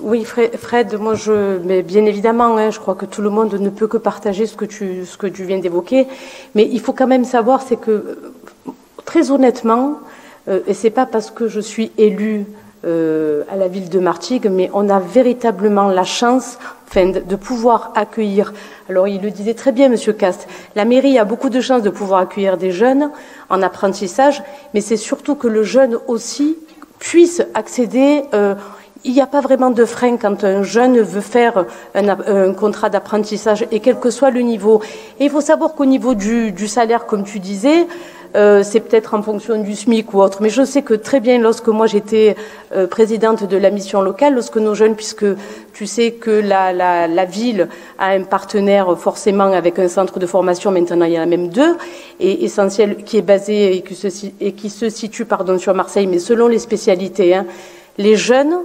Oui, Fred, moi, mais bien évidemment, hein, je crois que tout le monde ne peut que partager ce que tu viens d'évoquer. Mais il faut quand même savoir, c'est que, très honnêtement, et c'est pas parce que je suis élue à la ville de Martigues, mais on a véritablement la chance de pouvoir accueillir. Alors, il le disait très bien, Monsieur Cast, la mairie a beaucoup de chance de pouvoir accueillir des jeunes en apprentissage, mais c'est surtout que le jeune aussi puisse accéder. Il n'y a pas vraiment de frein quand un jeune veut faire un contrat d'apprentissage, et quel que soit le niveau. Et il faut savoir qu'au niveau du salaire, comme tu disais, c'est peut-être en fonction du SMIC ou autre, mais je sais que très bien, lorsque moi j'étais présidente de la mission locale, lorsque nos jeunes, puisque tu sais que la ville a un partenaire forcément avec un centre de formation, maintenant il y en a même deux, et essentiel, qui est basé et qui se situe sur Marseille, mais selon les spécialités, hein, les jeunes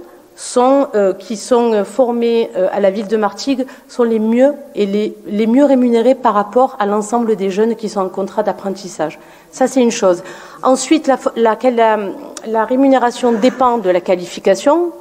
qui sont formés à la ville de Martigues sont les mieux et les mieux rémunérés par rapport à l'ensemble des jeunes qui sont en contrat d'apprentissage. Ça, c'est une chose. Ensuite, la rémunération dépend de la qualification.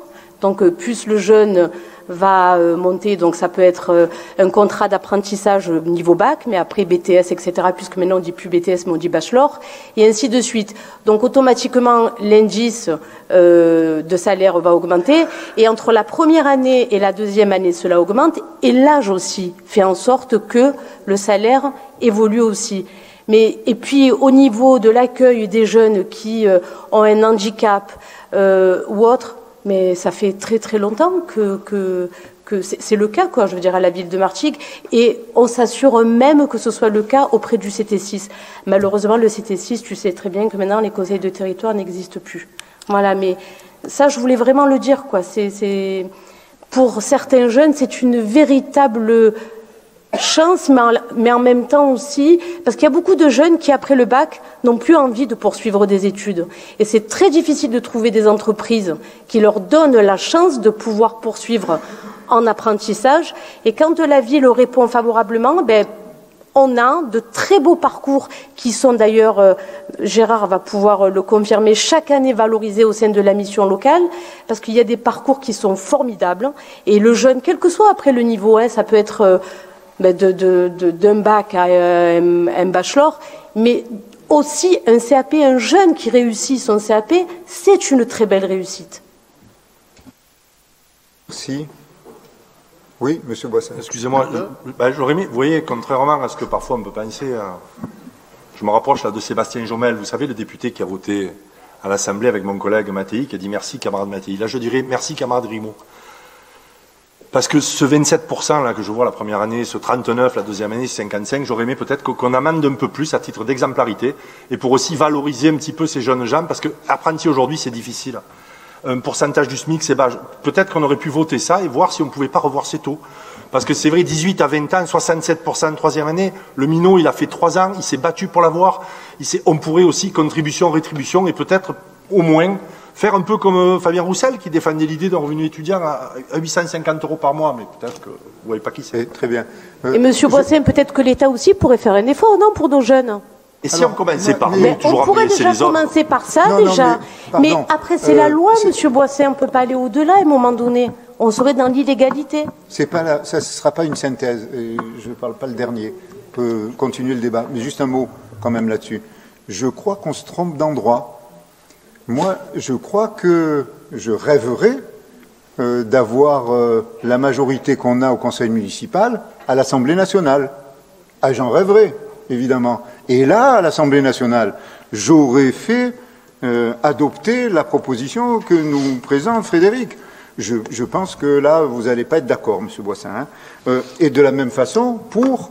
Donc, plus le jeune va monter, donc ça peut être un contrat d'apprentissage niveau bac, mais après BTS, etc., puisque maintenant on dit plus BTS, mais on dit bachelor, et ainsi de suite. Donc automatiquement, l'indice de salaire va augmenter, et entre la première année et la deuxième année, cela augmente, et l'âge aussi fait en sorte que le salaire évolue aussi. Et puis au niveau de l'accueil des jeunes qui ont un handicap ou autre, mais ça fait très très longtemps que c'est le cas, quoi, je veux dire, à la ville de Martigues, et on s'assure même que ce soit le cas auprès du CT6. Malheureusement, le CT6, tu sais très bien que maintenant les conseils de territoire n'existent plus. Voilà, mais ça, je voulais vraiment le dire, quoi. Pour certains jeunes, c'est une véritable chance, mais en même temps aussi, parce qu'il y a beaucoup de jeunes qui, après le bac, n'ont plus envie de poursuivre des études. Et c'est très difficile de trouver des entreprises qui leur donnent la chance de pouvoir poursuivre en apprentissage. Et quand la ville répond favorablement, on a de très beaux parcours qui sont d'ailleurs, Gérard va pouvoir le confirmer, chaque année valorisés au sein de la mission locale, parce qu'il y a des parcours qui sont formidables. Et le jeune, quel que soit après le niveau, ça peut être d'un bac à un bachelor, mais aussi un CAP, un jeune qui réussit son CAP, c'est une très belle réussite. Merci. Oui, Monsieur Boissin. Excusez-moi, j'aurais aimé, vous voyez, contrairement à ce que parfois on peut penser, je me rapproche là de Sébastien Jomel, vous savez, le député qui a voté à l'Assemblée avec mon collègue Mattei, qui a dit merci camarade Mattei. Là, je dirais merci camarade Grimaud. Parce que ce 27% là que je vois la première année, ce 39% la deuxième année, ce 55%, j'aurais aimé peut-être qu'on amende un peu plus à titre d'exemplarité et pour aussi valoriser un petit peu ces jeunes gens, parce que apprenti aujourd'hui c'est difficile. Un pourcentage du SMIC c'est bas. Peut-être qu'on aurait pu voter ça et voir si on ne pouvait pas revoir ces taux. Parce que c'est vrai, 18 à 20 ans, 67% de troisième année, le minot il a fait 3 ans, il s'est battu pour l'avoir. On pourrait aussi contribution, rétribution et peut-être au moins faire un peu comme Fabien Roussel qui défendait l'idée d'un revenu étudiant à 850 € par mois, mais peut-être que vous ne voyez pas qui c'est. Très bien. Et Monsieur Boissin, peut-être que l'État aussi pourrait faire un effort, non, pour nos jeunes? Et si on commençait par nous, toujours on pourrait déjà commencer par ça, mais après c'est la loi, Monsieur Boissin, on ne peut pas aller au-delà à un moment donné. On serait dans l'illégalité. Ça ne sera pas une synthèse, je ne parle pas le dernier. On peut continuer le débat, mais juste un mot quand même là-dessus. Je crois qu'on se trompe d'endroit. Moi, je crois que je rêverais d'avoir la majorité qu'on a au Conseil municipal à l'Assemblée nationale. Ah, j'en rêverais, évidemment. Et là, à l'Assemblée nationale, j'aurais fait adopter la proposition que nous présente Frédéric. Je pense que là, vous n'allez pas être d'accord, Monsieur Boissin. Et de la même façon, pour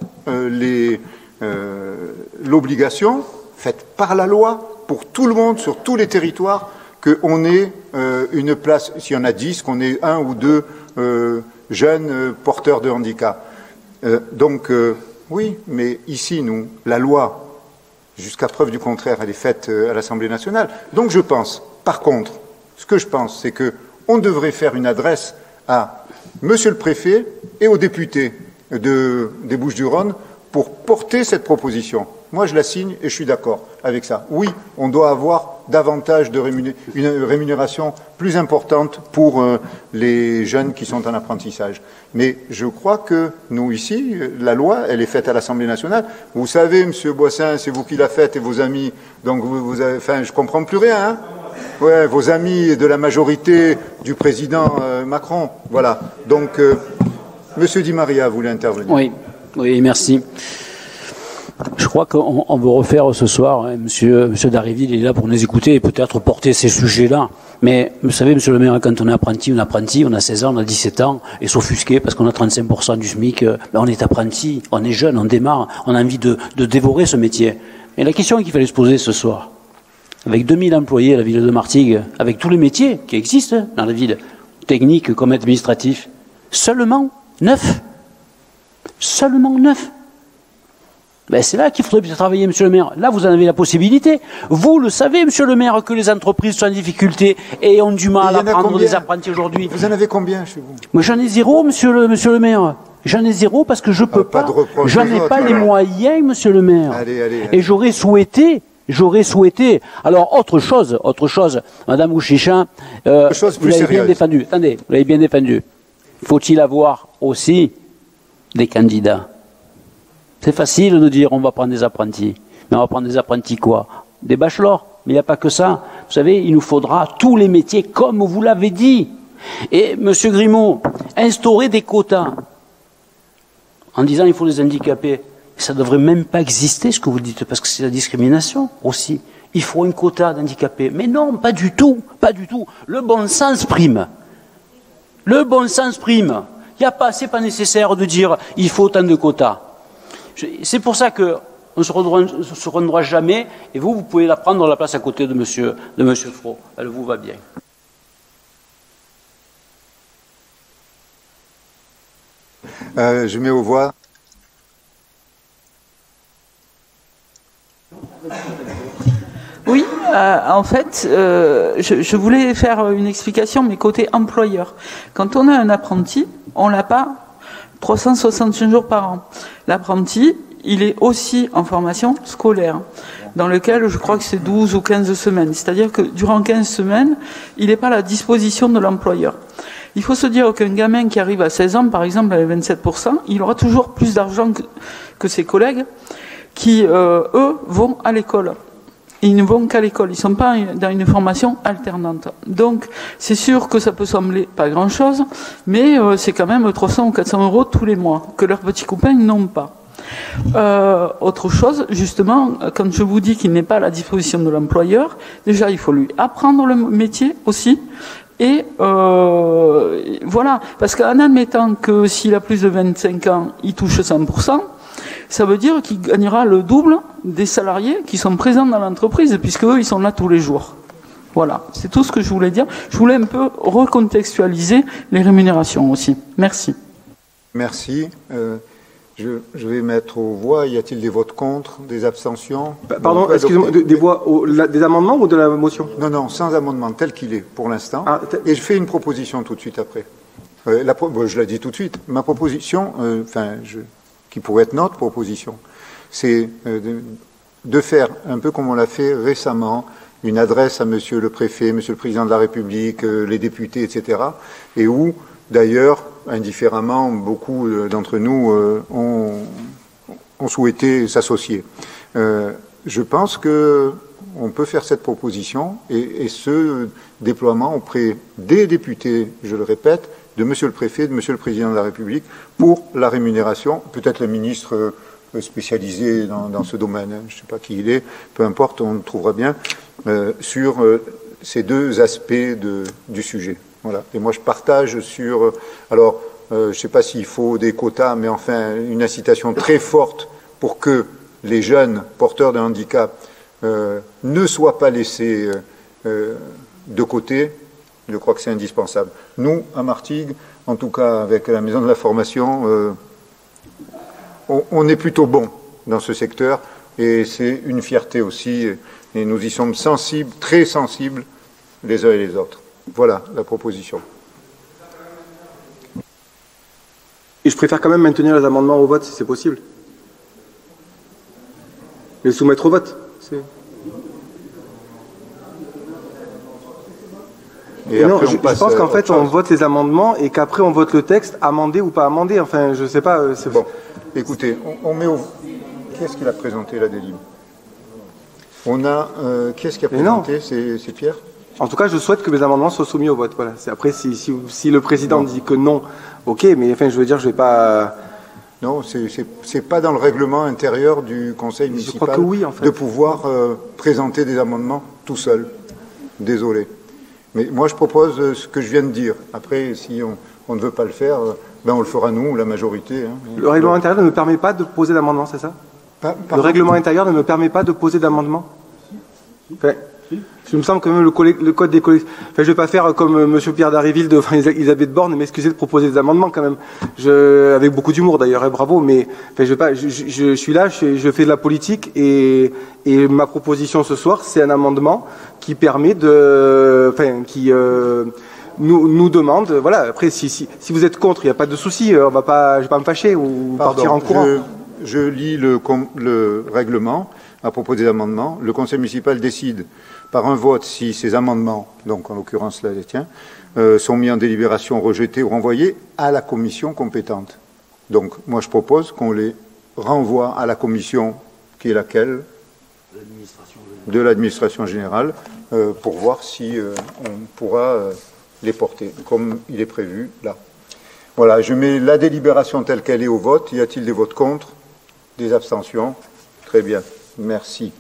l'obligation faite par la loi, pour tout le monde, sur tous les territoires, qu'on ait une place, s'il y en a 10, qu'on ait 1 ou 2 jeunes porteurs de handicap. Oui, mais ici, nous, la loi, jusqu'à preuve du contraire, elle est faite à l'Assemblée nationale. Donc je pense, par contre, ce que je pense, c'est qu'on devrait faire une adresse à Monsieur le Préfet et aux députés des Bouches-du-Rhône pour porter cette proposition. Moi, je la signe et je suis d'accord avec ça. Oui, on doit avoir davantage de une rémunération plus importante pour les jeunes qui sont en apprentissage. Mais je crois que nous, ici, la loi, elle est faite à l'Assemblée nationale. Vous savez, M. Boissin, c'est vous qui la faites et vos amis. Donc, vous avez, enfin, je comprends plus rien, hein. Ouais, vos amis de la majorité du président Macron. Voilà. Donc, M. Di Maria voulait intervenir. Oui, merci. Je crois qu'on veut refaire ce soir, hein, Monsieur Dharréville est là pour nous écouter et peut-être porter ces sujets-là. Mais vous savez, Monsieur le maire, quand on est apprenti, on a 16 ans, on a 17 ans, et s'offusquer parce qu'on a 35% du SMIC, on est apprenti, on est jeune, on démarre, on a envie de dévorer ce métier. Et la question qu'il fallait se poser ce soir, avec 2000 employés à la ville de Martigues, avec tous les métiers qui existent dans la ville, techniques comme administratifs, seulement 9. Seulement 9. Ben c'est là qu'il faudrait travailler, Monsieur le maire. Là, vous en avez la possibilité. Vous le savez, Monsieur le maire, que les entreprises sont en difficulté et ont du mal à prendre des apprentis aujourd'hui. Vous en avez combien chez vous? Moi, j'en ai 0, Monsieur le maire. J'en ai 0 parce que je peux pas. J'en ai pas les moyens, Monsieur le maire. Allez. Et j'aurais souhaité. Alors, autre chose. Madame Gouchicha, vous l'avez bien défendu. Attendez, vous l'avez bien défendu. Faut-il avoir aussi des candidats? C'est facile de dire on va prendre des apprentis. Mais on va prendre des apprentis quoi? Des bachelors. Mais il n'y a pas que ça. Vous savez, il nous faudra tous les métiers comme vous l'avez dit. Et Monsieur Grimaud, instaurer des quotas en disant il faut des handicapés. Ça ne devrait même pas exister ce que vous dites, parce que c'est la discrimination aussi. Il faut un quota d'handicapés. Mais non, pas du tout. Le bon sens prime. C'est pas nécessaire de dire il faut autant de quotas. C'est pour ça qu'on ne se rendra jamais, et vous pouvez la prendre la place à côté de monsieur Fro. Elle vous va bien. Je mets aux voix. Oui, en fait, je voulais faire une explication, mais côté employeur. Quand on a un apprenti, on l'a pas 365 jours par an. L'apprenti, il est aussi en formation scolaire, dans lequel je crois que c'est 12 ou 15 semaines. C'est-à-dire que durant 15 semaines, il n'est pas à la disposition de l'employeur. Il faut se dire qu'un gamin qui arrive à 16 ans, par exemple, avec 27%, il aura toujours plus d'argent que ses collègues qui, eux, vont à l'école. Ils ne vont qu'à l'école, ils ne sont pas dans une formation alternante. Donc, c'est sûr que ça peut sembler pas grand-chose, mais c'est quand même 300 ou 400 euros tous les mois, que leurs petits copains n'ont pas. Autre chose, justement, quand je vous dis qu'il n'est pas à la disposition de l'employeur, déjà, il faut lui apprendre le métier aussi. Et voilà, parce qu'en admettant que s'il a plus de 25 ans, il touche 100%, ça veut dire qu'il gagnera le double des salariés qui sont présents dans l'entreprise, puisque eux, ils sont là tous les jours. Voilà, c'est tout ce que je voulais dire. Je voulais un peu recontextualiser les rémunérations aussi. Merci. Merci. Je vais mettre aux voix. Y a-t-il des votes contre, des abstentions? Pardon, excusez-moi, des amendements ou de la motion? Non, sans amendement, tel qu'il est pour l'instant. Et je fais une proposition tout de suite après. Je la dis tout de suite. Ma proposition, qui pourrait être notre proposition, c'est de faire un peu comme on l'a fait récemment, une adresse à Monsieur le Préfet, Monsieur le Président de la République, les députés, etc. Et où, d'ailleurs, indifféremment, beaucoup d'entre nous ont souhaité s'associer. Je pense que on peut faire cette proposition et ce déploiement auprès des députés, je le répète, de Monsieur le Préfet, de Monsieur le Président de la République, pour la rémunération, peut-être le ministre spécialisé dans ce domaine, hein, je ne sais pas qui il est, peu importe, on le trouvera bien, sur ces deux aspects du sujet. Voilà. Et moi je partage sur... Alors, je ne sais pas s'il faut des quotas, mais enfin une incitation très forte pour que les jeunes porteurs de handicap ne soient pas laissés de côté. Je crois que c'est indispensable. Nous, à Martigues, en tout cas avec la Maison de la Formation, on est plutôt bon dans ce secteur et c'est une fierté aussi et nous y sommes sensibles, très sensibles les uns et les autres. Voilà la proposition. Et je préfère quand même maintenir les amendements au vote si c'est possible. Les soumettre au vote. Et non, après, je pense qu'en fait, on vote les amendements et qu'après, on vote le texte amendé ou pas amendé. Enfin, je sais pas. Bon, écoutez, on met au... Qui est-ce qu'il a présenté la délib? On a... qui est-ce qui a présenté? C'est Pierre? En tout cas, je souhaite que mes amendements soient soumis au vote. Voilà. Après, si le président dit que non, ok, mais enfin, je veux dire, je vais pas... Non, c'est pas dans le règlement intérieur du Conseil municipal crois que oui, en fait. de pouvoir présenter des amendements tout seul. Désolé. Mais moi, je propose ce que je viens de dire. Après, si on ne veut pas le faire, ben on le fera nous, la majorité. Hein. Le règlement intérieur ne me permet pas de poser d'amendements, c'est ça? Le règlement intérieur ne me permet pas de poser d'amendements. Enfin, il me semble que même le code des collectivités... Enfin, je vais pas faire comme M. Pierre Dariville devant Elisabeth Borne et m'excuser de proposer des amendements quand même. Avec beaucoup d'humour d'ailleurs, et bravo, mais enfin, je suis là, je fais de la politique et ma proposition ce soir, c'est un amendement qui permet de... Enfin, qui nous demande... Voilà, après, si vous êtes contre, il n'y a pas de souci, je vais pas me fâcher ou partir en courant. Je lis le règlement à propos des amendements. Le Conseil municipal décide par un vote si ces amendements, donc en l'occurrence là les tiens, sont mis en délibération, rejetés ou renvoyés à la commission compétente. Donc moi je propose qu'on les renvoie à la commission qui est laquelle? De l'administration générale, pour voir si on pourra les porter, comme il est prévu là. Voilà, je mets la délibération telle qu'elle est au vote. Y a-t-il des votes contre? Des abstentions? Très bien, merci.